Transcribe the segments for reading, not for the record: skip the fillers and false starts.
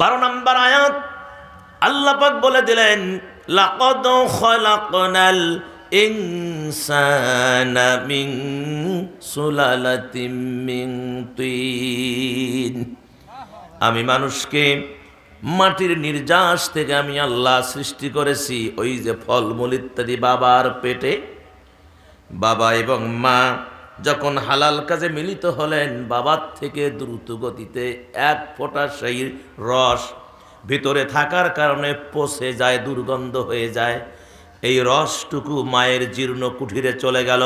12 নম্বর আয়াত আল্লাহ পাক বলে দিলেন, লাকাদ খালাকনাল ইনসানা মিন সুলালাতিন মিন তিন। আমি মানুষকে মাটির নির্যাস থেকে আমি আল্লাহ সৃষ্টি করেছি। ওই যে ফলমূল ইত্যাদি বাবার পেটে, বাবা এবং মা যখন হালাল কাজে মিলিত হলেন, বাবার থেকে দ্রুত গতিতে এক ফোঁটা সেই রস ভিতরে থাকার কারণে পচে যায়, দুর্গন্ধ হয়ে যায়। এই রসটুকু মায়ের জীর্ণ কুঠিরে চলে গেল।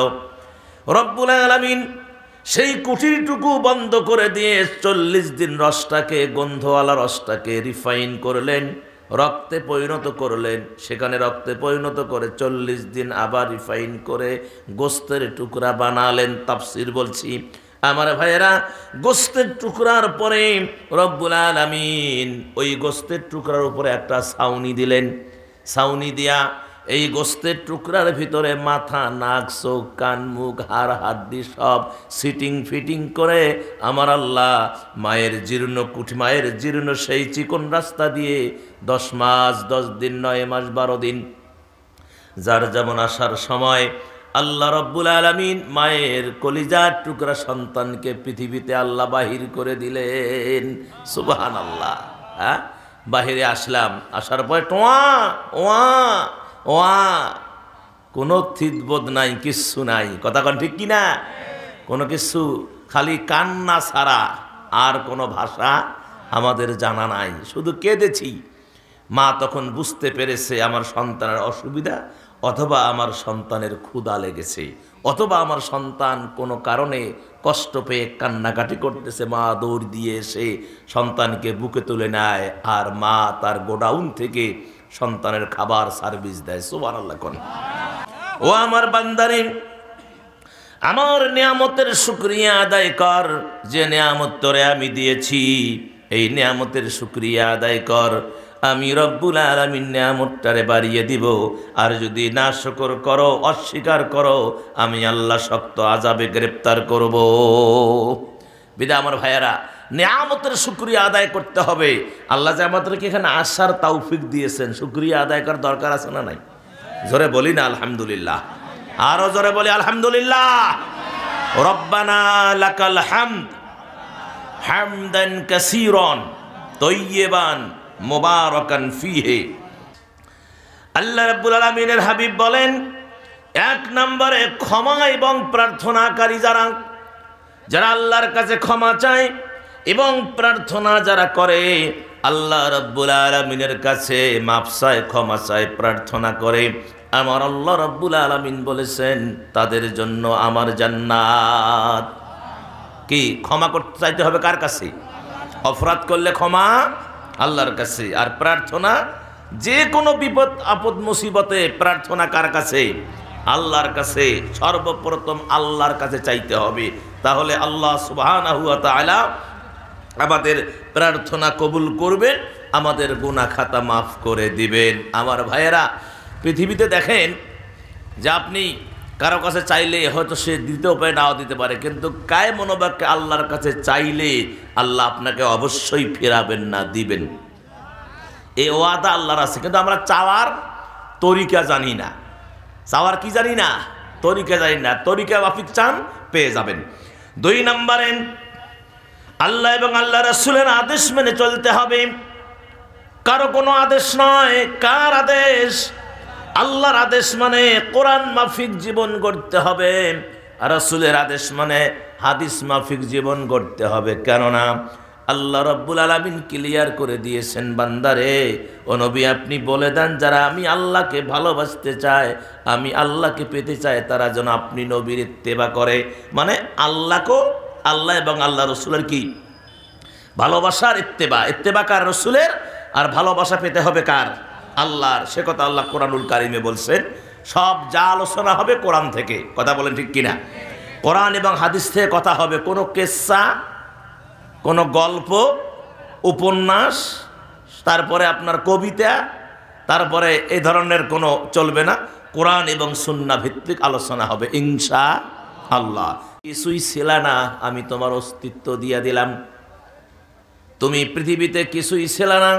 রব্বুল আলামিন সেই কুঠিরটুকু বন্ধ করে দিয়ে 40 দিন রসটাকে, গন্ধওয়ালা রসটাকে রিফাইন করলেন, রক্তে পরিণত করলেন। সেখানে রক্তে পরিণত করে 40 দিন আবার রিফাইন করে গোস্তের টুকরা বানালেন। তাফসীর বলছি আমার ভাইয়েরা, গোস্তের টুকরার পরে রব্বুল আলামিন ওই গোস্তের টুকরার উপরে একটা ছাউনি দিলেন। ছাউনি দিয়া এই গোস্তের টুকরার ভিতরে মাথা, নাক, চোখ, কান, মুখ, হাড়, হাড্ডি সব সিটিং ফিটিং করে আমার আল্লাহ মায়ের জীর্ণ কুঠি, মায়ের জীর্ণ সেই চিকন রাস্তা দিয়ে 10 মাস 10 দিন 9 মাস 12 দিন যার যেমন আসার সময় আল্লাহ রব্বুল আলামিন মায়ের কলিজার টুকরা সন্তানকে পৃথিবীতে আল্লাহ বাহির করে দিলেন। সুবহানাল্লাহ। হ্যাঁ, বাহিরে আসলাম, আসার পর টোয়া ওয়া ওয়া, কোনো থিতবোধ নাই, কিচ্ছু নাই। কথা কন ঠিক কিনা? কোনো কিছু, খালি কান্না ছাড়া আর কোনো ভাষা আমাদের জানা নাই, শুধু কেঁদেছি। মা তখন বুঝতে পেরেছে আমার সন্তানের অসুবিধা, অথবা আমার সন্তানের ক্ষুধা লেগেছে, অথবা আমার সন্তান কোনো কারণে কষ্ট পেয়ে কান্নাকাটি করতেছে। মা দৌড় দিয়ে এসে সন্তানকে বুকে তুলে নেয়, আর মা তার গোডাউন থেকে সন্তানের খাবার সার্ভিস দেয়। সুবহানাল্লাহ। কোন ও আমার বান্দারে, আমার নিয়ামতের শুকরিয়া আদায় কর। যে নিয়ামত তোরে আমি দিয়েছি, এই নিয়ামতের শুকরিয়া আদায় কর। আমি রব্বুল আলামিন নিয়ামতটারে বাড়িয়ে দিব। আর যদি না শুকর করো, অস্বীকার করো, আমি আল্লাহ শক্ত আযাবে গ্রেফতার করব। বিদায় আমার ভাইয়েরা, নিয়ামতের শুকরিয়া আদায় করতে হবে। আল্লাহ যে আমাদেরকে এখানে আসার তৌফিক দিয়েছেন, শুকরিয়া আদায় করার দরকার আছে না নাই? জোরে বলি না আলহামদুলিল্লাহ, আরো জোরে বলি আলহামদুলিল্লাহ। রব্বানা লাকাল হামদ হামদান কাসীরান তাইয়্যিবান মুবারাকান ফীহি। আল্লাহ রাব্বুল আলামিনের হাবিব বলেন, 1 নম্বরে ক্ষমা এবং প্রার্থনাকারী যারা, যারা আল্লাহর কাছে ক্ষমা চায় এবং প্রার্থনা যারা করে, আল্লাহ রাব্বুল আলামিনের কাছে মাফ চায়, ক্ষমা চায়, প্রার্থনা করে, আমার আল্লাহ রাব্বুল আলামিন বলেছেন তাদের জন্য আমার জান্নাত। কি ক্ষমা করতে চাইতে হবে কার কাছে? অপরাধ করলে ক্ষমা আল্লাহর কাছে। আর প্রার্থনা, যে কোনো বিপদ আপদ মুসিবতে প্রার্থনা কার কাছে? আল্লাহর কাছে। সর্বপ্রথম আল্লাহর কাছে চাইতে হবে, তাহলে আল্লাহ সুবহানাহু ওয়া তাআলা আমাদের প্রার্থনা কবুল করবেন, আমাদের গুনাহ খাতা মাফ করে দিবেন। আমার ভাইয়েরা, পৃথিবীতে দেখেন যে আপনি কারো কাছে চাইলে হয়তো সে দিতেও পারে, নাও দিতে পারে, কিন্তু কায় মনোবাক্যে আল্লাহর কাছে চাইলে আল্লাহ আপনাকে অবশ্যই ফেরাবেন না, দিবেন। এই ওয়াদা আল্লাহর আছে, কিন্তু আমরা চাওয়ার তরিকা জানি না। চাওয়ার কি জানি না? তরিকা জানি না। তরিকা মাফিক চান, পেয়ে যাবেন। 2 নম্বরে আল্লাহ এবং আল্লাহ রাসূলের আদেশ মেনে চলতে হবে। কারো কোনো আদেশ নয়। কার আদেশ? আল্লাহর আদেশ মানে কোরআন মাফিক জীবন গড়তে হবে, আর রাসূলের আদেশ মানে হাদিস মাফিক জীবন গড়তে হবে। কেননা আল্লাহ রাব্বুল আলামিন ক্লিয়ার করে দিয়েছেন, বান্দারে ও নবী আপনি বলে দেন, যারা আমি আল্লাহকে ভালোবাসতে চায়, আমি আল্লাহকে পেতে চায়, তারা যেন আপনি নবীর ইত্তেবা করে। মানে আল্লাহকে, আল্লাহ এবং আল্লাহ রসুলের কি ভালোবাসার ইত্তেবা। ইত্তেবা কার? রসুলের। আর ভালোবাসা পেতে হবে কার? আল্লাহর। সে কথা আল্লাহ কোরআনুল কারিমে বলছেন। সব যা আলোচনা হবে কোরআন থেকে। কথা বলেন ঠিক কিনা? কোরআন এবং হাদিস থেকে কথা হবে। কোনো কেসা, কোনো গল্প, উপন্যাস, তারপরে আপনার কবিতা, তারপরে এই ধরনের কোনো চলবে না। কোরআন এবং সুন্নাহ ভিত্তিক আলোচনা হবে ইনশাআল্লাহ। কিছুই ছিল না, আমি তোমার অস্তিত্ব দিয়ে দিলাম। তুমি পৃথিবীতে কিছুই ছিল না,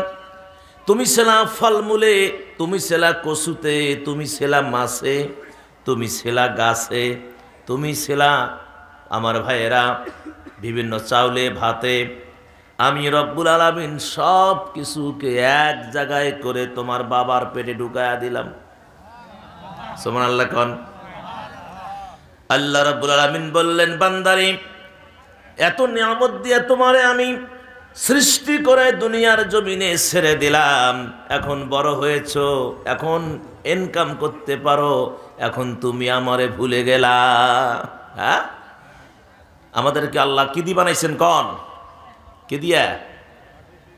তুমি ছিলা ফলমূলে, তুমি ছিলা কচুতে, তুমি ছিলা মাছে, তুমি ছিলা গাছে, তুমি ছিলা আমার ভাইয়েরা বিভিন্ন চাউলে ভাতে। আমি রব্বুল আলামিন সব কিছুকে এক জায়গায় করে তোমার বাবার পেটে ঢুকায়া দিলাম। সুবহানাল্লাহ কোন। আল্লাহ রব্বুল আলামিন বললেন, বান্দারে এত নিয়ামত দিয়ে তোমারে আমি সৃষ্টি করে দুনিয়ার জমিনে ছেড়ে দিলাম, এখন বড় হয়েছো, এখন ইনকাম করতে পারো, এখন তুমি আমারে ভুলে গেলা। হ্যাঁ, আমাদেরকে আল্লাহ কি দিয়ে বানাইছেন কন? কি দিয়া?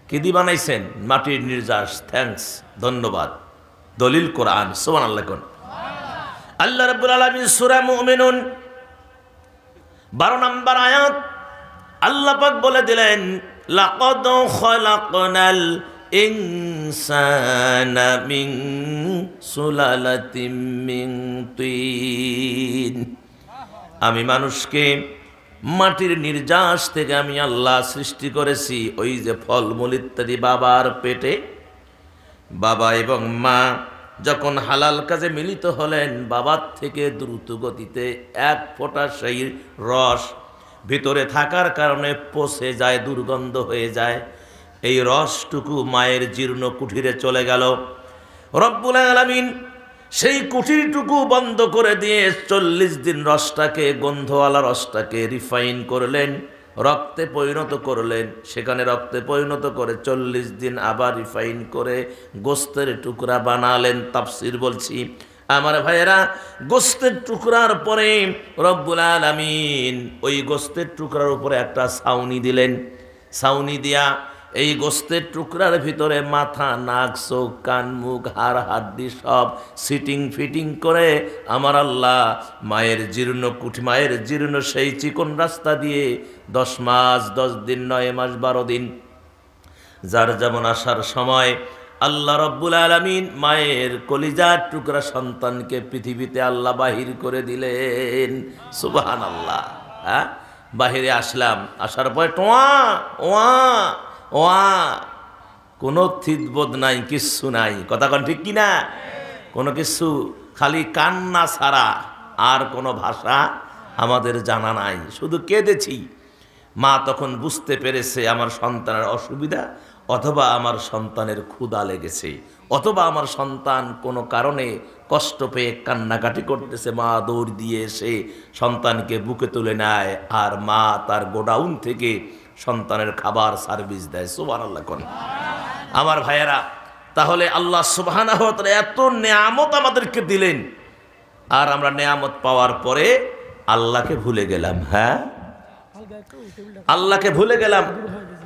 কি দিয়ে বানাইছেন? মাটির নির্যাস। থ্যাঙ্কস, ধন্যবাদ। দলিল কোরআন। সুবহানাল্লাহ কোন। আল্লাহ রাব্বুল আলামিন সূরা মুমিনুন 12 নম্বর আয়াত আল্লাহ পাক বলে দিলেন, লাকাদ খালাকনাল ইনসানা মিন সুলালাতিন মিন তিন। আমি মানুষকে মাটির নির্যাস থেকে আমি আল্লাহ সৃষ্টি করেছি। ওই যে ফলমূল ইত্যাদি বাবার পেটে, বাবা এবং মা যখন হালাল কাজে মিলিত হলেন, বাবার থেকে দ্রুত গতিতে এক ফোঁটা সেই রস ভিতরে থাকার কারণে পচে যায়, দুর্গন্ধ হয়ে যায়। এই রসটুকু মায়ের জীর্ণ কুঠিরে চলে গেল। রব্বুল আলামিন সেই কুঠিরটুকু বন্ধ করে দিয়ে 40 দিন রসটাকে, গন্ধওয়ালা রসটাকে রিফাইন করলেন, রক্তে পরিণত করলেন। সেখানে রক্তে পরিণত করে 40 দিন আবার রিফাইন করে গোস্তের টুকরা বানালেন। তাফসীর বলছি আমার ভাইয়েরা, গোস্তের টুকরার পরে রব্বুল আলামিন ওই গোস্তের টুকরার উপরে একটা ছাউনি দিলেন। ছাউনি দিয়া এই গোস্তের টুকরার ভিতরে মাথা, নাক, চোখ, কান, মুখ, হাড়, হাড্ডি সব সিটিং ফিটিং করে আমার আল্লাহ মায়ের জীর্ণ কুঠি, মায়ের জীর্ণ সেই চিকন রাস্তা দিয়ে 10 মাস 10 দিন 9 মাস 12 দিন যার যেমন আসার সময় আল্লাহ রব্বুল আলামিন মায়ের কলিজার টুকরা সন্তানকে পৃথিবীতে আল্লাহ বাহির করে দিলেন। সুবহানাল্লাহ। হ্যাঁ, বাহিরে আসলাম, আসার পরে টোয়া ওয়া ওয়া, কোনো থিতবোধ নাই, কিচ্ছু নাই। কথা কন ঠিক কিনা? কোনো কিছু, খালি কান্না ছাড়া আর কোনো ভাষা আমাদের জানা নাই, শুধু কেঁদেছি। মা তখন বুঝতে পেরেছে আমার সন্তানের অসুবিধা, অথবা আমার সন্তানের ক্ষুধা লেগেছে, অথবা আমার সন্তান কোনো কারণে কষ্ট পেয়ে কান্নাকাটি করতেছে। মা দৌড় দিয়ে এসে সন্তানকে বুকে তুলে নেয়, আর মা তার গোডাউন থেকে সন্তানের খাবার সার্ভিস দেয়। সুবহানাল্লাহ কোন। আমার ভাইয়েরা, তাহলে আল্লাহ সুবহানাহু ওয়া তাআলা এত নেয়ামত আমাদেরকে দিলেন, আর আমরা নেয়ামত পাওয়ার পরে আল্লাহকে ভুলে গেলাম। হ্যাঁ, আল্লাহকে ভুলে গেলাম।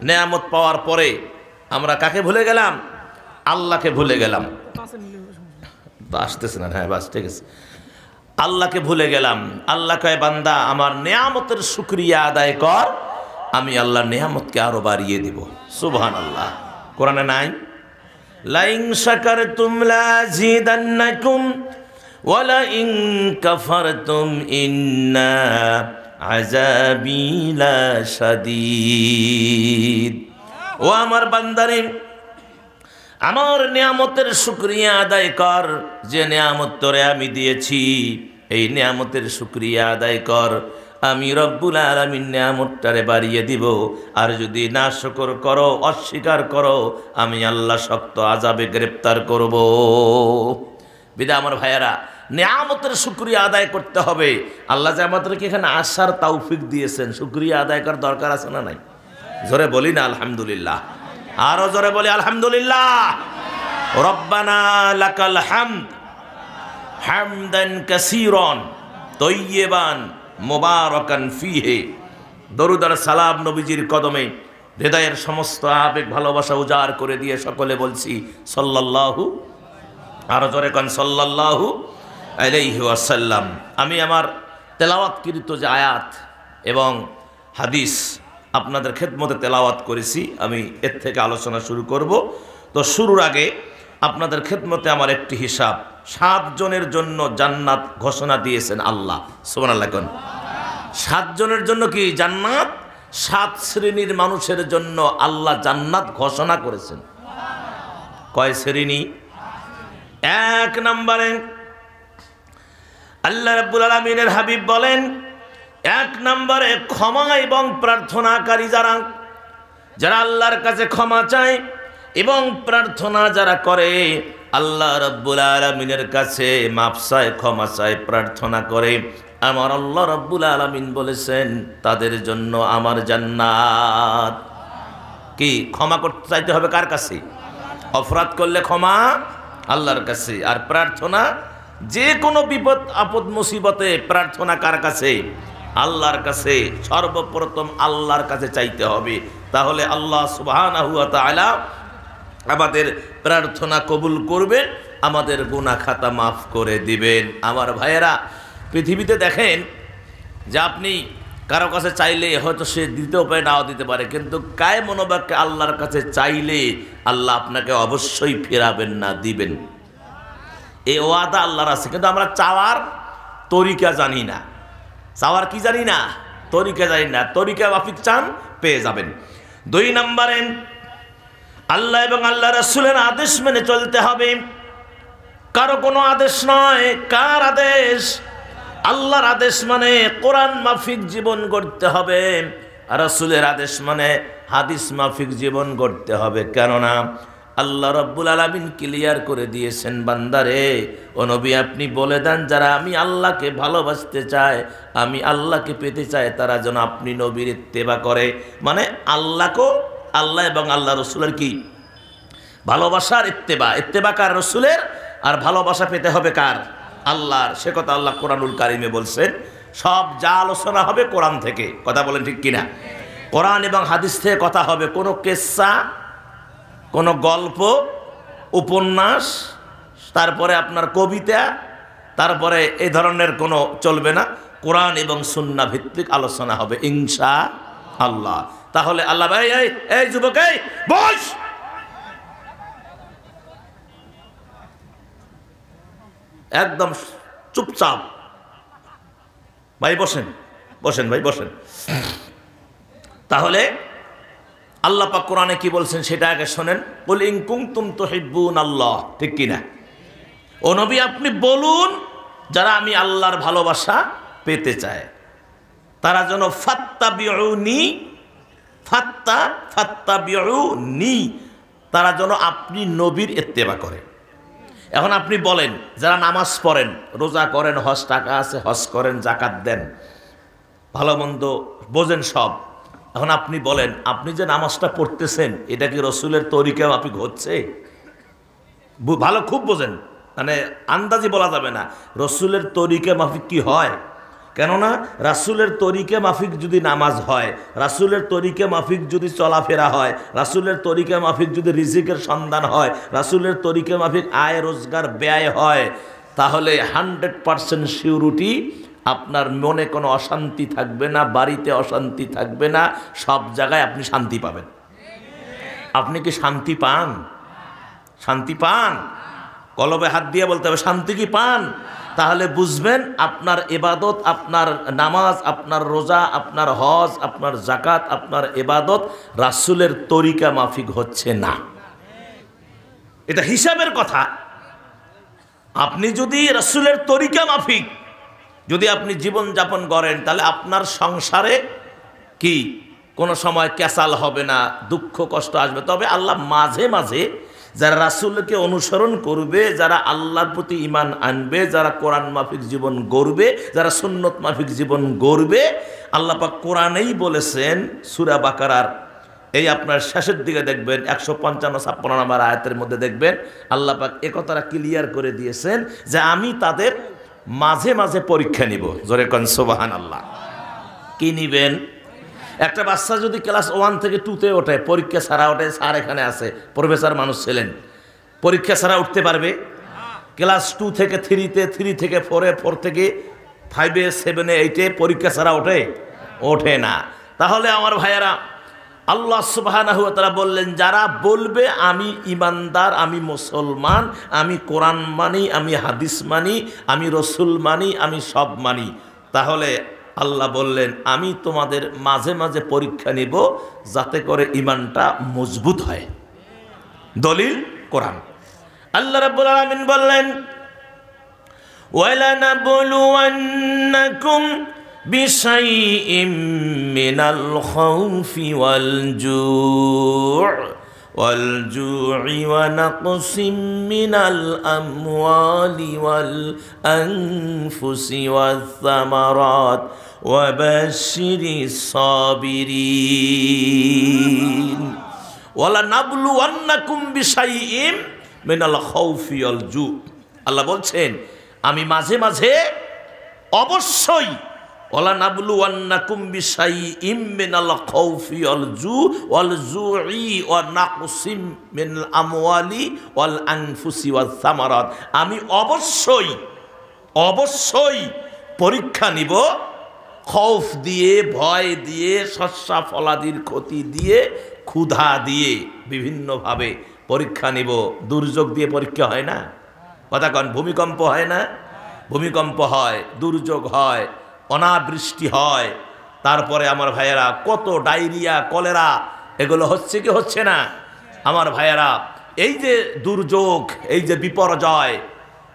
নেয়ামত পাওয়ার পরে আমরা কাকে ভুলে গেলাম? আল্লাহকে ভুলে গেলাম। আসতেছে না? হ্যাঁ, বাস ঠিক আছে। আল্লাহকে ভুলে গেলাম। আল্লাহ কয়, বান্দা আমার নেয়ামতের শুকরিয়া আদায় কর, আমি আল্লাহর নেয়ামতকে আরো বাড়িয়ে দেব। সুবহানাল্লাহ। কোরআনে নাই? লাইন শাকারতুম লাযিদান্নাকুম ওয়া লাইন কাফারতুম ইন্না আযাবি লাশাদীদ। ও আমার বান্দারে, আমার নেয়ামতের শুকরিয়া আদায় কর। যে নেয়ামত তোরে আমি দিয়েছি, এই নেয়ামতের শুকরিয়া আদায় কর, আমি রব্বুল আলামিন নেয়ামতটারে বাড়িয়ে দিব। আর যদি না শুকর করো, অস্বীকার করো, আমি আল্লাহ শক্ত আযাবে গ্রেফতার করব। বিধায় আমার ভাইয়েরা, নেয়ামতের শুকরিয়া আদায় করতে হবে। আল্লাহ যে আমাদেরকে এখানে আসার তৌফিক দিয়েছেন, শুকরিয়া আদায় করার দরকার আছে না নাই? জোরে বলি না আলহামদুলিল্লাহ? আরো জোরে বলি আলহামদুলিল্লাহ। রব্বানা লাকাল হামদ হামদান কাসীরান তাইয়্যিবান মুবারাকান ফীহি। দরুদ আর সালাম নবীজির কদমে, হৃদয়ের সমস্ত আবেগ ভালোবাসা উজাড় করে দিয়ে সকলে বলছি সাল্লাল্লাহু, আরো জোরে কোন সাল্লাল্লাহু আলাইহি ওয়াসাল্লাম। আমি আমার তেলাওয়াতকৃত যে আয়াত এবং হাদিস আপনাদের খেদমতে তেলাওয়াত করেছি, আমি এর থেকে আলোচনা শুরু করব। তো শুরুর আগে আপনাদের খেদমতে আমার একটি হিসাব। 7 জনের জন্য জান্নাত ঘোষণা দিয়েছেন আল্লাহ। সুবহানাল্লাহ কোন। 7 জনের জন্য কি জান্নাত? 7 শ্রেণীর মানুষের জন্য আল্লাহ জান্নাত ঘোষণা করেছেন। কয় শ্রেণী? 1 নম্বরে আল্লাহ রাব্বুল আলামিনের হাবিব বলেন, 1 নম্বরে ক্ষমা এবং প্রার্থনাকারী যারা আল্লাহর কাছে ক্ষমা চায় এবং প্রার্থনা যারা করে, আল্লাহ রাব্বুল আলামিনের কাছে মাফ চায়, ক্ষমা চায়, প্রার্থনা করে, আমার আল্লাহ রাব্বুল আলামিন বলেছেন তাদের জন্য আমার জান্নাত। কি ক্ষমা করতে চাইতে হবে কার কাছে? অপরাধ করলে ক্ষমা আল্লাহর কাছে। আর প্রার্থনা, যে কোনো বিপদ আপদ মুসিবতে প্রার্থনা কার কাছে? আল্লাহর কাছে। সর্বপ্রথম আল্লাহর কাছে চাইতে হবে, তাহলে আল্লাহ সুবহানাহু ওয়া তাআলা আমাদের প্রার্থনা কবুল করবেন, আমাদের গুনাহ খাতা মাফ করে দিবেন। আমার ভাইয়েরা, পৃথিবীতে দেখেন যে আপনি কারো কাছে চাইলে হয়তো সে দিতেও পারে, নাও দিতে পারে, কিন্তু কায় মনোবাক্যে আল্লাহর কাছে চাইলে আল্লাহ আপনাকে অবশ্যই ফেরাবেন না, দিবেন। এই ওয়াদা আল্লাহর আছে, কিন্তু আমরা চাওয়ার তরিকা জানি না। চাওয়ার কি জানি না? তরিকা জানি না। তরিকা মাফিক চান, পেয়ে যাবেন। 2 নম্বরে আল্লাহ এবং আল্লাহ রাসূলের আদেশ মেনে চলতে হবে। কারো কোনো আদেশ নয়। কার আদেশ? আল্লাহর আদেশ মানে কোরআন মাফিক জীবন গড়তে হবে, আর রাসূলের আদেশ মানে হাদিস মাফিক জীবন গড়তে হবে। কেননা আল্লাহ রাব্বুল আলামিন ক্লিয়ার করে দিয়েছেন, বান্দারে ও নবী আপনি বলে দেন, যারা আমি আল্লাহকে ভালোবাসতে চায়, আমি আল্লাহকে পেতে চাই, তারা যেন আপনি নবীর ইত্তেবা করে। মানে আল্লাহকে, আল্লাহ এবং আল্লাহ রসুলের কি ভালোবাসার ইত্তেবা। ইত্তেবা কার? রসুলের। আর ভালোবাসা পেতে হবে কার? আল্লাহর। সে কথা আল্লাহ কোরআনুল কারিমে বলছেন। সব যা আলোচনা হবে কোরআন থেকে। কথা বলেন ঠিক কিনা? কোরআন এবং হাদিস থেকে কথা হবে। কোনো কেসা, কোনো গল্প, উপন্যাস, তারপরে আপনার কবিতা, তারপরে এই ধরনের কোনো চলবে না। কোরআন এবং সুন্নাহ ভিত্তিক আলোচনা হবে ইনশাআল্লাহ। তাহলে আল্লাহ ভাই, এই যুবক, এই বস, একদম চুপচাপ ভাই, বসেন বসেন ভাই, বসেন। তাহলে আল্লাহ পাক কোরআনে কি বলছেন সেটা আগে শোনেন। কুল ইন কুনতুম তুহিব্বুনাল্লাহ, ঠিক কিনা? ও নবী আপনি বলুন, যারা আমি আল্লাহর ভালোবাসা পেতে চায় তারা যেন ফাত্তাবিউনি, ফাত্তাবিউনি, তারা যেন আপনি নবীর ইত্তেবা করে। এখন আপনি বলেন, যারা নামাজ পড়েন, রোজা করেন, হজ টাকা আছে, হজ করেন, জাকাত দেন, ভালো মন্দ বোঝেন সব। এখন আপনি বলেন, আপনি যে নামাজটা পড়তেছেন এটা কি রসুলের তরিকা মাফিক হচ্ছে? ভালো খুব বোঝেন, মানে আন্দাজি বলা যাবে না। রসুলের তরিকা মাফিক কি হয়? কেননা রাসূলের তরিকা মাফিক যদি নামাজ হয়, রাসূলের তরিকা মাফিক যদি চলাফেরা হয়, রাসূলের তরিকা মাফিক যদি রিজিকের সন্ধান হয়, রাসূলের তরিকা মাফিক আয় রোজগার ব্যয় হয়, তাহলে 100% সিউরিটি আপনার মনে কোনো অশান্তি থাকবে না, বাড়িতে অশান্তি থাকবে না, সব জায়গায় আপনি শান্তি পাবেন। আপনি কি শান্তি পান? শান্তি পান? কলবে হাত দিয়ে বলতে হবে শান্তি কি পান? তাহলে বুঝবেন আপনার ইবাদত, আপনার নামাজ, আপনার রোজা, আপনার হজ, আপনার জাকাত, আপনার ইবাদত রাসূলের তরিকা মাফিক হচ্ছে না। এটা হিসাবের কথা। আপনি যদি রাসূলের তরিকা মাফিক যদি আপনি জীবন যাপন করেন, তাহলে আপনার সংসারে কি কোনো সময় ক্যাসাল হবে না, দুঃখ কষ্ট আসবে। তবে আল্লাহ মাঝে মাঝে যারা রাসূলকে অনুসরণ করবে, যারা আল্লাহর প্রতি ঈমান আনবে, যারা কোরআন মাফিক জীবন গড়বে, যারা সুন্নত মাফিক জীবন গড়বে, আল্লাহ পাক কোরআনেই বলেছেন সূরা বাকারার এই আপনার শেষের দিকে দেখবেন 155-56 নম্বর আয়াতের মধ্যে দেখবেন আল্লাহ পাক এ কথাটা ক্লিয়ার করে দিয়েছেন যে আমি তাদের মাঝে মাঝে পরীক্ষা নিব। জোরে কোন সুবহানাল্লাহ। কি নিবেন? একটা বাচ্চা যদি ক্লাস 1 থেকে 2-তে ওঠে, পরীক্ষা ছাড়া ওঠে, স্যার এখানে আছে, প্রফেসর মানুষ ছিলেন, পরীক্ষা ছাড়া উঠতে পারবে? ক্লাস 2 থেকে 3-তে, 3 থেকে 4-এ, 4 থেকে 5-এ, 7-এ, 8-এ পরীক্ষা ছাড়া ওঠে? ওঠে না। তাহলে আমার ভাইয়েরা, আল্লাহ সুবহানাহু ওয়া তাআলা বললেন যারা বলবে আমি ইমানদার, আমি মুসলমান, আমি কোরআন মানি, আমি হাদিস মানি, আমি রসুল মানি, আমি সব মানি, তাহলে আল্লাহ বললেন আমি তোমাদের মাঝে মাঝে পরীক্ষা নিব যাতে করে ঈমানটা মজবুত হয়। দলিল কোরআন। আল্লাহ রাব্বুল আলামিন বললেন ওয়ালানাবলুওয়ান্নাকুম বিশাইইম মিনাল খাউফি ওয়াল জু'i ওয়া নাকসিম মিনাল আমওয়ালি ওয়াল আনফুসি ওয়াস সামারাত ওয়া বাশশিরিস সাবিরিন। ওয়ালানাবলুওয়ান্নাকুম বিশাইইম মিনাল খাউফি ওয়াল জু'। আল্লাহ বলছেন আমি মাঝে মাঝে অবশ্যই ওয়ালানাবলুওয়ান্নাকুম বিশাইইম মিনাল খাউফি ওয়াল জু'i ওয়া নাকসিম মিনাল আমওয়ালি ওয়াল আনফুসি ওয়াস সামারাত। আমি অবশ্যই পরীক্ষা নিব, খৌফ দিয়ে, ভয় দিয়ে, শস্য ফলাদির ক্ষতি দিয়ে, ক্ষুধা দিয়ে, বিভিন্নভাবে পরীক্ষা নিব। দুর্যোগ দিয়ে পরীক্ষা হয় না? কথা কন। ভূমিকম্প হয় না? ভূমিকম্প হয়, দুর্যোগ হয়, অনাবৃষ্টি হয়, তারপরে আমার ভাইয়েরা কত ডায়রিয়া, কলেরা এগুলো হচ্ছে কি হচ্ছে না? আমার ভাইয়েরা এই যে দুর্যোগ, এই যে বিপর্যয়,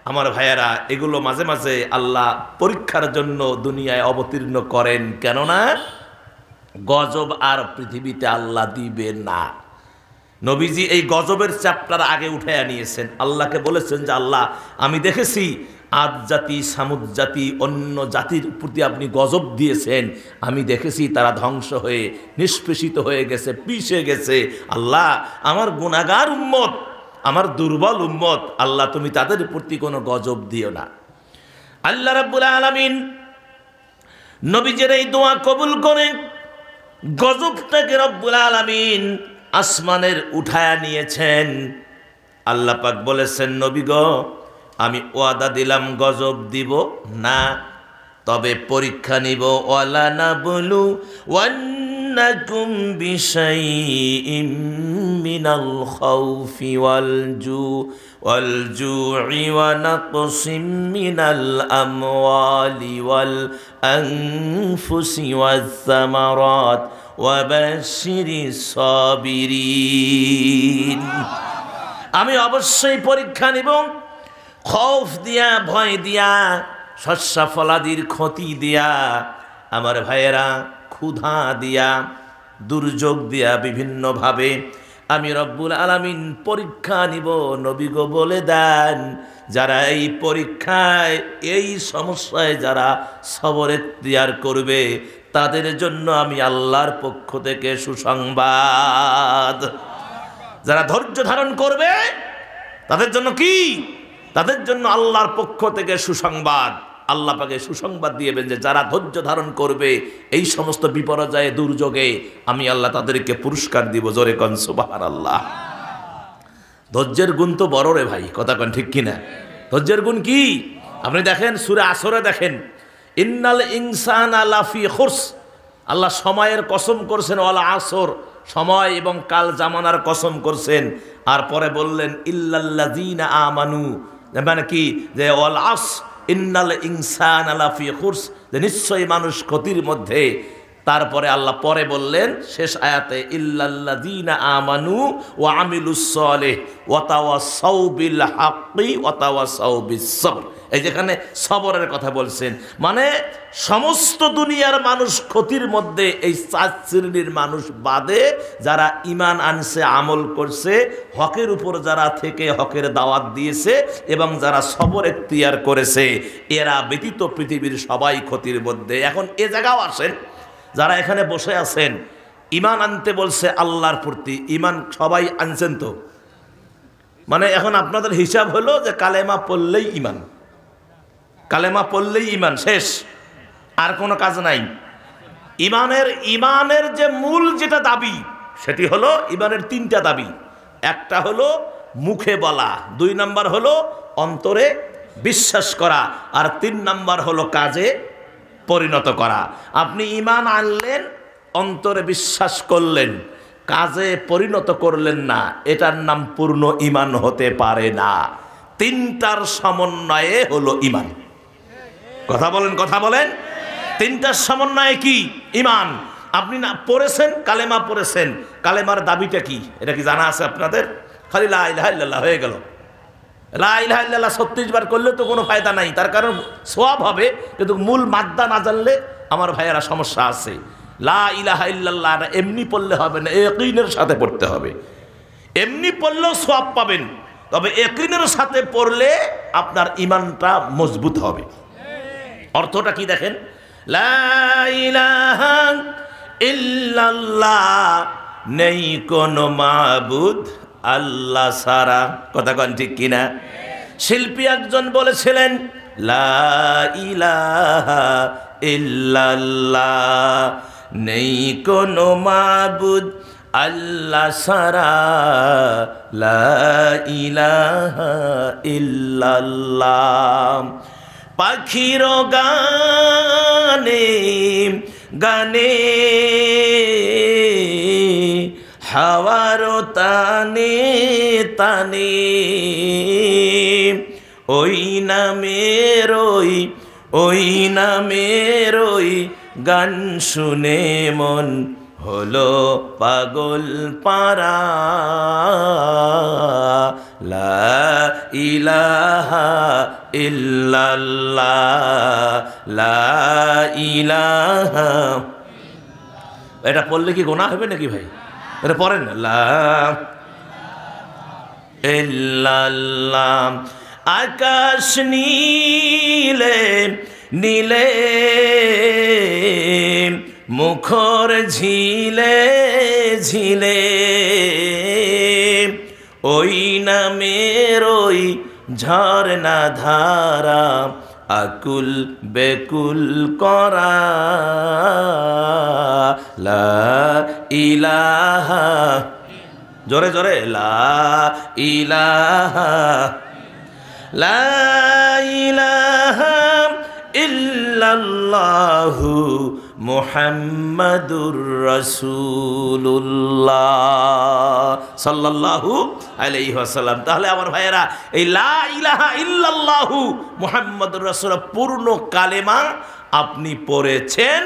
আমার ভাইয়েরা এগুলো মাঝে মাঝে আল্লাহ পরীক্ষার জন্য দুনিয়ায় অবতীর্ণ করেন। কেননা গজব আর পৃথিবীতে আল্লাহ দিবেন না। নবীজি এই গজবের চ্যাপ্টার আগে উঠাইয়া নিয়েছেন। আল্লাহকে বলেছেন যে আল্লাহ আমি দেখেছি আদ জাতি, সামুদ জাতি, অন্য জাতির প্রতি আপনি গজব দিয়েছেন, আমি দেখেছি তারা ধ্বংস হয়ে নিষ্পেষিত হয়ে গেছে, পিষে গেছে। আল্লাহ আমার গুনাহগার উম্মত, আমার দুর্বল উম্মত, আল্লাহ তুমি তাদের প্রতি কোনো গজব দিও না। আল্লাহ রাব্বুল আলামিন নবীজির এই দোয়া কবুল করে গজবটাকে রব্বুল আলামিন আসমানের উঠায়া নিয়েছেন। আল্লাহ পাক বলেছেন নবী গো আমি ওয়াদা দিলাম গজব দিব না, তবে পরীক্ষা নিব। ওয়ালানাবলুওয়ান্নাকুম বিশাইইম মিনাল খাউফি ওয়াল জু'i ওয়া নাকসিম মিনাল আমওয়ালি ওয়াল আনফুসি ওয়াস সামারাত ওয়া বাশশিরিস সাবিরিন। আমি অবশ্যই পরীক্ষা নিব, খৌফ দিয়া, ভয় দিয়া, শস্য ফলাদির ক্ষতি দিয়া, আমার ভাইয়েরা ক্ষুধা দিয়া, দুর্যোগ দিয়া, বিভিন্নভাবে আমি রব্বুল আলামিন পরীক্ষা নিব। নবী গো বলে দেন যারা এই পরীক্ষায়, এই সমস্যায় যারা সবর ইখতিয়ার করবে তাদের জন্য আমি আল্লাহর পক্ষ থেকে সুসংবাদ। যারা ধৈর্য ধারণ করবে তাদের জন্য কি? তাদের জন্য আল্লাহর পক্ষ থেকে সুসংবাদ। আল্লাহ পাকে সুসংবাদ দিয়েবেন যে যারা ধৈর্য ধারণ করবে এই সমস্ত বিপর্যয়ে, দুর্যোগে, আমি আল্লাহ তাদেরকে পুরস্কার দিব। জোরে কন সুবহানাল্লাহ। ধৈর্যের গুণ তো বড় রে ভাই, কথা কন ঠিক কিনা? ধৈর্যের গুণ কি? আপনি দেখেন সূরা আসরে দেখেন, ইন্নাল ইনসানা লাফি খুস। আল্লাহ সময়ের কসম করছেন, ওয়াল আসর, সময় এবং কাল জামানার কসম করছেন। আর পরে বললেন ইল্লাল্লাযীনা আমানু, মানে কি যে ওয়াল আস ইন্নাল ইনসানা লাফি খুস, যে নিশ্চয়ই মানুষ ক্ষতির মধ্যে। তারপরে আল্লাহ পরে বললেন শেষ আয়াতে ইল্লাল্লাযীনা আমানু ওয়া আমিলুস সালিহ ওয়া তাওয়াসাউ বিল হাক্কি ওয়া তাওয়াসাউ বিস সবর। এই যেখানে সবরের কথা বলছেন, মানে সমস্ত দুনিয়ার মানুষ ক্ষতির মধ্যে, এই 4 শ্রেণীর মানুষ বাদে যারা ঈমান আনছে, আমল করছে, হকের উপর যারা থেকে হকের দাওয়াত দিয়েছে এবং যারা সবর ইখতিয়ার করেছে, এরা ব্যতীত পৃথিবীর সবাই ক্ষতির মধ্যে। এখন এ জায়গাও আসেন, যারা এখানে বসে আছেন, ঈমান আনতে বলছে আল্লাহর প্রতি, ঈমান সবাই আনছেন তো? মানে এখন আপনাদের হিসাব হলো যে কালেমা পড়লেই ঈমান, কালেমা পড়লেই ঈমান, শেষ, আর কোনো কাজ নাই। ঈমানের যে মূল যেটা দাবি সেটি হলো ঈমানের 3টা দাবি। একটা হলো মুখে বলা, 2 নাম্বার হলো অন্তরে বিশ্বাস করা, আর 3 নাম্বার হলো কাজে পরিণত করা। আপনি ঈমান আনলেন, অন্তরে বিশ্বাস করলেন, কাজে পরিণত করলেন না, এটার নাম পূর্ণ ঈমান হতে পারে না। 3টার সমন্বয়ে হলো ঈমান। কথা বলেন, কথা বলেন। তিনটার সমন্বয়ে কি? ইমান। আপনি না পড়েছেন, কালেমা পড়েছেন, কালেমার দাবিটা কি এটা কি জানা আছে আপনাদের? খালি লা ইলাহা ইল্লাল্লাহ হয়ে গেল। লা ইলাহা ইল্লাল্লাহ 36 বার করলে তো কোনো ফায়দা নাই, তার কারণ সওয়াব হবে, কিন্তু মূল মাদ্দা না জানলে আমার ভাইয়েরা সমস্যা আছে। লা ইলাহা ইল্লাল্লাহ এমনি পড়লে হবে না, ইয়াকিনের সাথে পড়তে হবে। এমনি পড়লেও সওয়াব পাবেন, তবে ইয়াকিনের সাথে পড়লে আপনার ঈমানটা মজবুত হবে। অর্থটা কি দেখেন, লা ইলাহা ইল্লাল্লাহ, নেই কোনো মাবুদ আল্লাহ ছাড়া। কথা কন ঠিক কিনা? শিল্পী একজন বলেছিলেন, লা ইলাহা ইল্লাল্লাহ, নেই কোনো মাবুদ আল্লাহ ছাড়া, লা ইলাহা ইল্লাল্লাহ। পাখির গানে গানে, হাওয়ার তানে তানে, ওই নামের গান শুনে মন হলো পাগল পারা, লা ইলাহা ইল্লাল্লাহ, লা ইলাহা। এটা পড়লে কি গুনাহ হবে নাকি ভাই? এটা পড়েন, লা ইল্লাল্লাহ। আকাশ নীলে নীলে, মুখর ঝিলে ঝিলে, ওই নামের ঝরনা ধারা আকুল বেকুল করা, লা ইলাহা, জোরে জোরে, লা ইলাহা, লা ইলাহা ইল্লাল্লাহু মুহাম্মাদুর রাসূলুল্লাহ সাল্লাল্লাহু আলাইহি ওয়াসাল্লাম। তাহলে আমার ভাইয়েরা, এই লা ইলাহা ইল্লাল্লাহু মুহাম্মাদুর রাসূল পূর্ণ কালেমা আপনি পড়েছেন,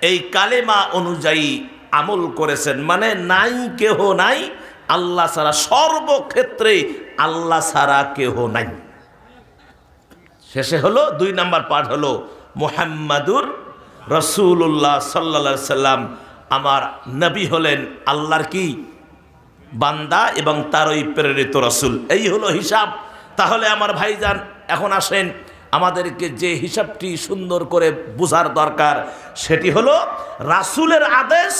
এই কালেমা অনুযায়ী আমল করেছেন, মানে নাই কেহ নাই আল্লাহ ছাড়া, সর্বক্ষেত্রে আল্লাহ ছাড়া কেহ নাই। শেষে হলো 2 নাম্বার পাঠ হলো মুহাম্মাদুর রাসূলুল্লাহ সাল্লাল্লাহু আলাইহি সাল্লাম আমার নবী হলেন আল্লাহর কি বান্দা এবং তারই প্রেরিত রাসূল। এই হলো হিসাব। তাহলে আমার ভাইজান, এখন আসেন, আমাদেরকে যে হিসাবটি সুন্দর করে বোঝার দরকার সেটি হলো রাসূলের আদেশ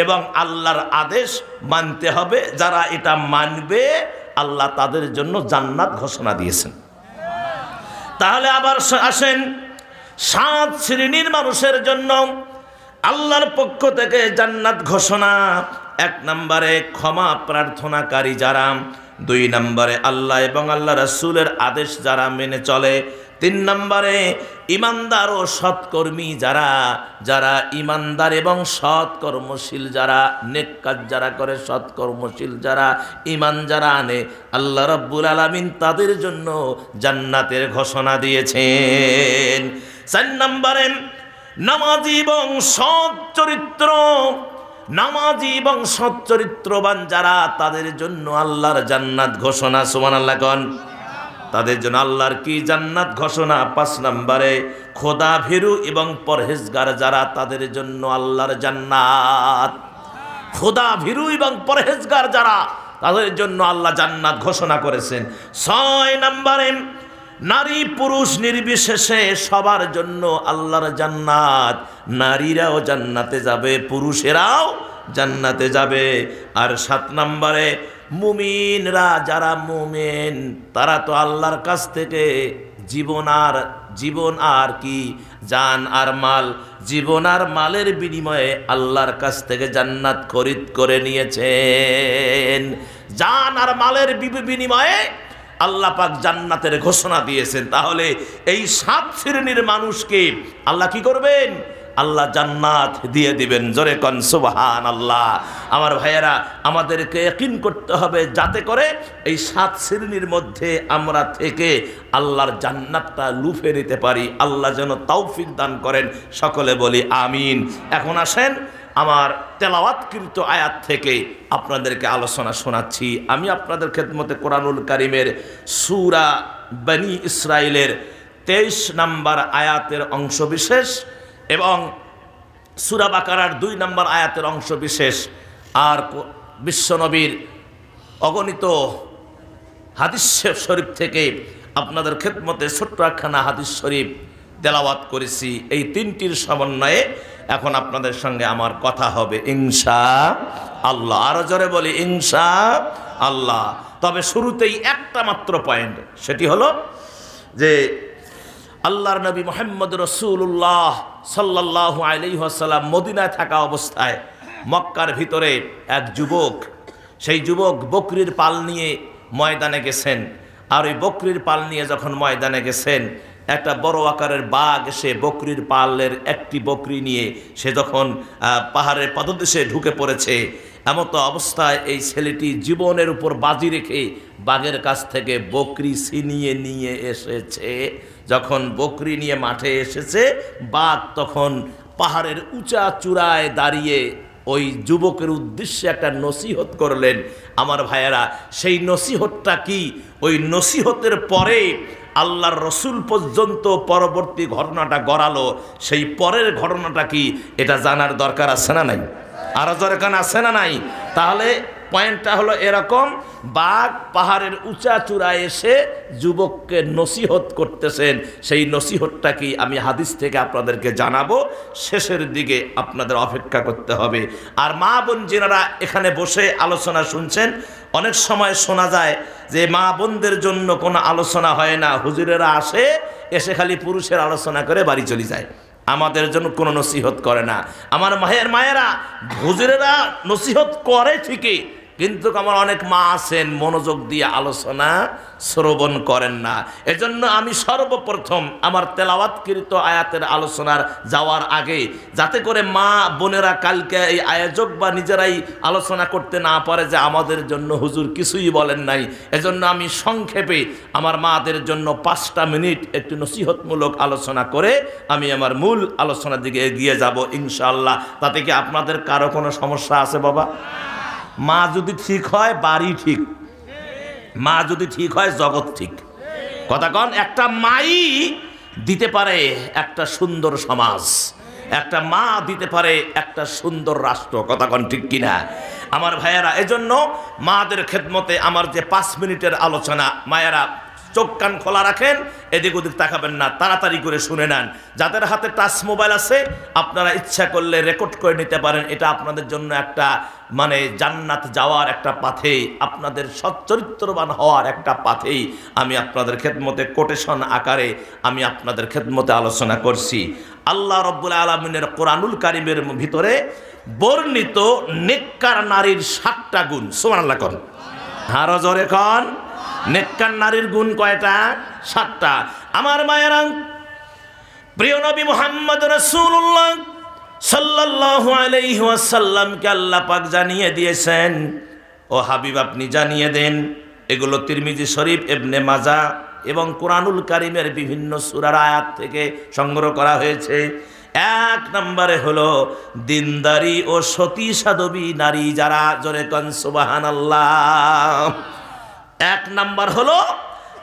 এবং আল্লাহর আদেশ মানতে হবে। যারা এটা মানবে আল্লাহ তাদের জন্য জান্নাত ঘোষণা দিয়েছেন। তাহলে আবার আসেন, 7 শ্রেণীর মানুষের জন্য আল্লাহর পক্ষ থেকে জান্নাত ঘোষণা। 1 নম্বরে ক্ষমা প্রার্থনাকারী যারা, 2 নম্বরে আল্লাহ এবং আল্লাহ রাসূলের আদেশ যারা মেনে চলে, 3 নম্বরে ইমানদার ও সৎকর্মী যারা, যারা ইমানদার এবং সৎকর্মশীল যারা, নেক কাজ যারা করে, সৎকর্মশীল যারা, ইমান যারা আনে, আল্লাহ রাব্বুল আলামিন তাদের জন্য জান্নাতের ঘোষণা দিয়েছেন। 4 নম্বরে নামাজি এবং সৎ চরিত্র, নামাজি এবং সৎ চরিত্রবান যারা, তাদের জন্য আল্লাহর জান্নাত ঘোষণা। সুবহানাল্লাহ কোন, তাদের জন্য আল্লাহর কি জান্নাত ঘোষণা। 5 নম্বরে খোদা ভীরু এবং পরহেজগার যারা, তাদের জন্য আল্লাহর জান্নাত। খোদা ভীরু এবং পরহেজগার যারা, তাদের জন্য আল্লাহ জান্নাত ঘোষণা করেছেন। 6 নম্বরে নারী পুরুষ নির্বিশেষে সবার জন্য আল্লাহর জান্নাত। নারীরাও জান্নাতে যাবে, পুরুষেরাও জান্নাতে যাবে। আর 7 নম্বরে মুমিনরা যারা মুমিন, তারা তো আল্লাহর কাছ থেকে জীবন আর কি, জান আর মাল, জীবন আর মালের বিনিময়ে আল্লাহর কাছ থেকে জান্নাত খরিদ করে নিয়েছেন। জান আর মালের বিনিময়ে আল্লাহ পাক জান্নাতের ঘোষণা দিয়েছেন। তাহলে এই 7 শ্রেণীর মানুষকে আল্লাহ কি করবেন? আল্লাহ জান্নাত দিয়ে দিবেন। জোরে কোন সুবহানাল্লাহ। আমার ভাইয়েরা, আমাদেরকে ইয়াকিন করতে হবে যাতে করে এই 7 শ্রেণীর মধ্যে আমরা থেকে আল্লাহর জান্নাতটা লুফে নিতে পারি। আল্লাহ যেন তৌফিক দান করেন, সকলে বলি আমিন। এখন আসেন আমার তেলাওয়াতকৃত আয়াত থেকে আপনাদেরকে আলোচনা শোনাচ্ছি। আমি আপনাদের খেদমতে কোরআনুল কারীমের সূরা বনী ইসরাইলের 23 নম্বর আয়াতের অংশবিশেষ এবং সূরা বাকারার 2 নম্বর আয়াতের অংশবিশেষ আর বিশ্বনবীর অগণিত হাদিস শরীফ থেকে আপনাদের খেদমতে ছোট্ট একখানা হাদিস শরীফ তেলাওয়াত করেছি। এই 3টির সমন্বয়ে এখন আপনাদের সঙ্গে আমার কথা হবে ইনশাআল্লাহ। আরো জোরে বলি ইনশাআল্লাহ। তবে শুরুতেই একটা মাত্র পয়েন্ট, সেটি হলো যে আল্লাহর নবী মুহাম্মদ রাসূলুল্লাহ সাল্লাল্লাহু আলাইহি ওয়াসাল্লাম মদিনায় থাকা অবস্থায় মক্কার ভিতরে এক যুবক, সেই যুবক বকরির পাল নিয়ে ময়দানে গেছেন। আর ওই বকরির পাল নিয়ে যখন ময়দানে গেছেন, একটা বড় আকারের বাঘ এসে বকরির পালের একটি বকরি নিয়ে সে যখন পাহাড়ের পাদদেশে ঢুকে পড়েছে, এমতো অবস্থায় এই ছেলেটি জীবনের উপর বাজি রেখে বাঘের কাছ থেকে বকরি ছিনিয়ে নিয়ে এসেছে। যখন বকরি নিয়ে মাঠে এসেছে, বাঘ তখন পাহাড়ের উঁচা চূড়ায় দাঁড়িয়ে ওই যুবকের উদ্দেশ্যে একটা নসিহত করলেন। আমার ভাইয়েরা, সেই নসিহতটা কি? ওই নসিহতের পরে আল্লাহর রসুল পর্যন্ত পরবর্তী ঘটনাটা গড়ালো। সেই পরের ঘটনাটা কি, এটা জানার দরকার আছে না নাই? আরো দরকার আছে না নাই? তাহলে পয়েন্টটা হলো এরকম, বাঘ পাহাড়ের উঁচা চূড়ায় এসে যুবককে নসিহত করতেছেন। সেই নসিহতটা কি আমি হাদিস থেকে আপনাদেরকে জানাবো। শেষের দিকে আপনাদের অপেক্ষা করতে হবে। আর মা বোন যিনারা এখানে বসে আলোচনা শুনছেন, অনেক সময় শোনা যায় যে মা বোনদের জন্য কোনো আলোচনা হয় না, হুজুরেরা এসে খালি পুরুষের আলোচনা করে বাড়ি চলে যায়, আমাদের জন্য কোনো নসিহত করে না। আমার মায়েরা, হুজুরেরা নসিহত করে ঠিকই, কিন্তু আমার অনেক মা আছেন মনোযোগ দিয়ে আলোচনা শ্রবণ করেন না। এজন্য আমি সর্বপ্রথম আমার তেলাওয়াতকৃত আয়াতের আলোচনার যাওয়ার আগে, যাতে করে মা বোনেরা কালকে এই আয়োজক বা নিজেরাই আলোচনা করতে না পারে যে আমাদের জন্য হুজুর কিছুই বলেন নাই, এজন্য আমি সংক্ষেপে আমার মাদের জন্য 5টা মিনিট একটু নসিহতমূলক আলোচনা করে আমি আমার মূল আলোচনার দিকে এগিয়ে যাব ইনশাআল্লাহ। তাতে কি আপনাদের কারো কোনো সমস্যা আছে বাবা? মা যদি ঠিক হয় বাড়ি ঠিক, মা যদি ঠিক হয় জগৎ ঠিক। কথা কন, একটা মাই দিতে পারে একটা সুন্দর সমাজ, একটা মা দিতে পারে একটা সুন্দর রাষ্ট্র। কথা কন ঠিক কিনা আমার ভাইয়েরা? এজন্য মাদের খেদমতে আমার যে 5 মিনিটের আলোচনা, মায়েরা চোখ কান খোলা রাখেন, এদিক ওদিক তাকাবেন না, তাড়াতাড়ি করে শুনে নেন। যাদের হাতে টাচ মোবাইল আছে আপনারা ইচ্ছা করলে রেকর্ড করে নিতে পারেন। এটা আপনাদের জন্য একটা মানে জান্নাত যাওয়ার একটা পাথেই, আপনাদের সচ্চরিত্রবান হওয়ার একটা পাথেই আমি আপনাদের খেদমতে কোটেশন আকারে আমি আপনাদের খেদমতে আলোচনা করছি। আল্লাহ রব্বুল আলামিনের কোরআনুল কারীমের ভিতরে বর্ণিত নেককার নারীর 7টা গুণ। সুবহানাল্লাহ কোন, আরো জোরে কোন। নেককার নারীর গুণ কয়টা? 7টা। আমার মায়েরা, প্রিয় নবী মুহাম্মদ রাসূলুল্লাহ সাল্লাল্লাহু আলাইহি ওয়াসাল্লামকে আল্লাহ পাক জানিয়ে দিয়েছেন, ও হাবিব আপনি জানিয়ে দেন। এগুলো তিরমিজি শরীফ, ইবনে মাজাহ এবং কোরআনুল কারীমের বিভিন্ন সূরার আয়াত থেকে সংগ্রহ করা হয়েছে। 1 নম্বরে হলো দিনদারি ও সতী সাধবী নারী যারা, জোরে কোন সুবহানাল্লাহ। 1 নাম্বার হলো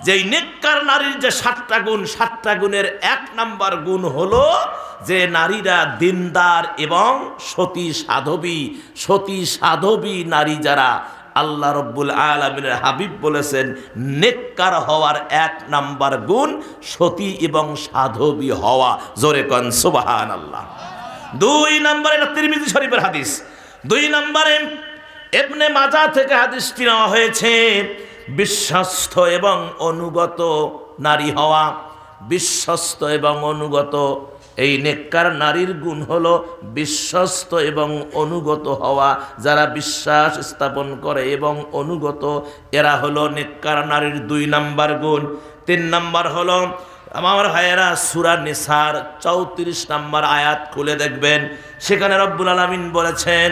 যে নেককার নারীর যে 7টা গুণ, 7টা গুণের 1 নাম্বার গুণ হলো যে নারীরা দিনদার এবং সতী সাধবী নারী যারা, আল্লাহ রব্বুল আলামিনের হাবিব বলেছেন নেককার হওয়ার 1 নাম্বার গুণ সতী এবং সাধবী হওয়া। জোরে কোন সুবহানাল্লাহ। 2 নম্বরে, এটা তিরমিজি শরীফের হাদিস, 2 নম্বরে ইবনে মাজাহ থেকে হাদিসটি নেওয়া হয়েছে, বিশ্বস্ত এবং অনুগত নারী হওয়া। বিশ্বস্ত এবং অনুগত, এই নেককার নারীর গুণ হলো বিশ্বস্ত এবং অনুগত হওয়া। যারা বিশ্বাস স্থাপন করে এবং অনুগত, এরা হলো নেককার নারীর 2 নাম্বার গুণ। 3 নাম্বার হলো আমার ভাইয়েরা সূরা নিসার 34 নম্বর আয়াত খুলে দেখবেন, সেখানে রব্বুল আলামিন বলেছেন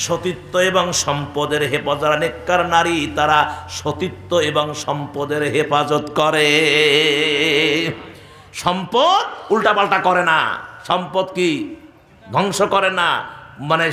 সতীত্ব এবং সম্পদের হেফাজত, যারা নেককার নারী তারা সতীত্ব এবং সম্পদের হেফাজত করে। সম্পদ উল্টাপাল্টা করে না, সম্পদ কি ধ্বংস করে না, মানে